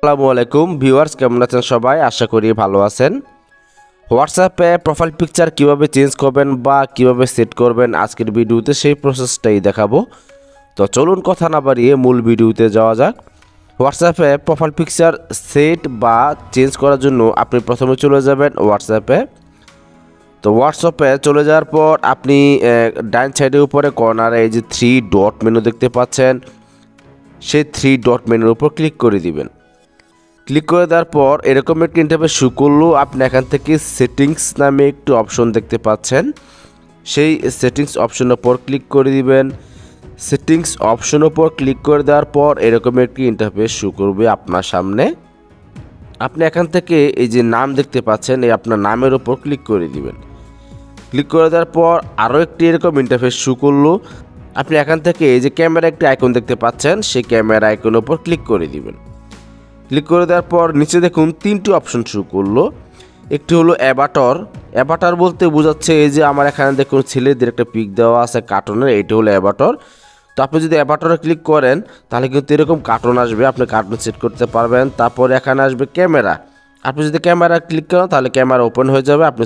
আসসালামু আলাইকুম ভিউয়ার্স, কেমন আছেন সবাই? আশা করি ভালো আছেন। হোয়াটসঅ্যাপে প্রোফাইল পিকচার কিভাবে চেঞ্জ করবেন বা কিভাবে সেট করবেন আজকের ভিডিওতে সেই প্রসেসটাই দেখাবো। তো চলুন কথা না বাড়িয়ে মূল ভিডিওতে যাওয়া যাক। হোয়াটসঅ্যাপে প্রোফাইল পিকচার সেট বা চেঞ্জ করার জন্য আপনি প্রথমে চলে যাবেন হোয়াটসঅ্যাপে। তো হোয়াটসঅ্যাপে চলে যাওয়ার পর আপনি ডান সাইডের উপরে কর্নারে এই যে 3 ডট মেনু দেখতে পাচ্ছেন, সেই 3 ডট মেনুর উপর ক্লিক করে দিবেন। ক্লিক করে দেওয়ার পর এরকম একটি ইন্টারফেস শো করলো। আপনি এখান থেকে সেটিংস নামে একটি অপশন দেখতে পাচ্ছেন, সেই সেটিংস অপশনের উপর ক্লিক করে দিবেন। সেটিংস অপশনের উপর ক্লিক করে দেওয়ার পর এরকম একটি ইন্টারফেস শো করবে আপনার সামনে। আপনি এখান থেকে এই যে নাম দেখতে পাচ্ছেন, এই আপনার নামের উপর ক্লিক করে দিবেন। ক্লিক করে দেওয়ার পর আরও একটি এরকম ইন্টারফেস শো করলো। আপনি এখান থেকে এই যে ক্যামেরা একটি আইকন দেখতে পাচ্ছেন, সেই ক্যামেরা আইকনের উপর ক্লিক করে দিবেন। ক্লিক করে দেওয়ার পর নিচে দেখুন 3টি অপশন শো করলো। একটি হলো অ্যাভাটার। অ্যাভাটার বলতে বোঝাচ্ছে এই যে আমার এখানে দেখুন ছেলেদের একটা পিক দেওয়া আছে কার্টুনের, এইটা হলো অ্যাভাটার। তো আপনি যদি অ্যাভাটারে ক্লিক করেন তাহলে কিন্তু এরকম কার্টুন আসবে, আপনি কার্টুন সেট করতে পারবেন। তারপর এখানে আসবে ক্যামেরা। আপনি যদি ক্যামেরা ক্লিক করেন তাহলে ক্যামেরা ওপেন হয়ে যাবে, আপনি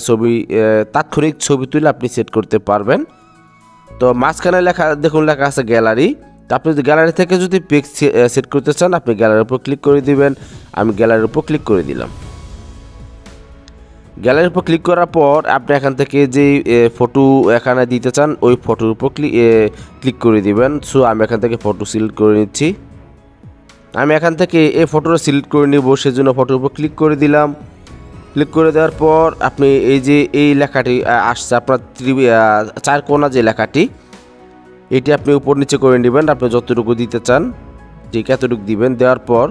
তাৎক্ষণিক ছবি তুলে আপনি সেট করতে পারবেন। তো মাঝখানে দেখুন লেখা আছে গ্যালারি। তো আপনি যদি গ্যালারি থেকে যদি পিক সেট করতে চান আপনি গ্যালারির উপর ক্লিক করে দিবেন। আমি গ্যালারির উপর ক্লিক করে দিলাম। গ্যালারির উপর ক্লিক করার পর আপনি এখান থেকে যে ফটো এখানে দিতে চান ওই ফটোর উপর ক্লিক করে দিবেন। সো আমি এখান থেকে ফটো সিলেক্ট করে নিচ্ছি। আমি এখান থেকে এই ফটোটা সিলেক্ট করে নিব, সেজন্য ফটোর উপর ক্লিক করে দিলাম। ক্লিক করে দেওয়ার পর আপনি এই যে এই লেখাটি আসছে আপনার 4 কোণা যে লেখাটি, এটি আপনি উপর নিচে করে নেবেন। আপনি যতটুকু দিতে চান ঠিক এতটুকু দিবেন। দেওয়ার পর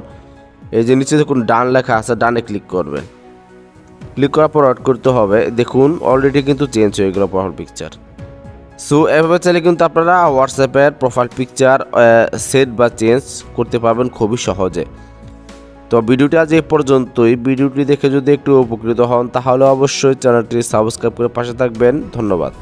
এই যে নিচে দেখুন ডান লেখা আছে, ডানে ক্লিক করবেন। ক্লিক করার পর অ্যাড করতে হবে। দেখুন অলরেডি কিন্তু চেঞ্জ হয়ে গেল প্রোফাইল পিকচার। সো এভাবে চাইলে কিন্তু আপনারা হোয়াটসঅ্যাপের প্রোফাইল পিকচার সেট বা চেঞ্জ করতে পারবেন খুবই সহজে। তো ভিডিওটি আজ এই পর্যন্তই। ভিডিওটি দেখে যদি একটু উপকৃত হন তাহলে অবশ্যই চ্যানেলটি সাবস্ক্রাইব করে পাশে থাকবেন। ধন্যবাদ।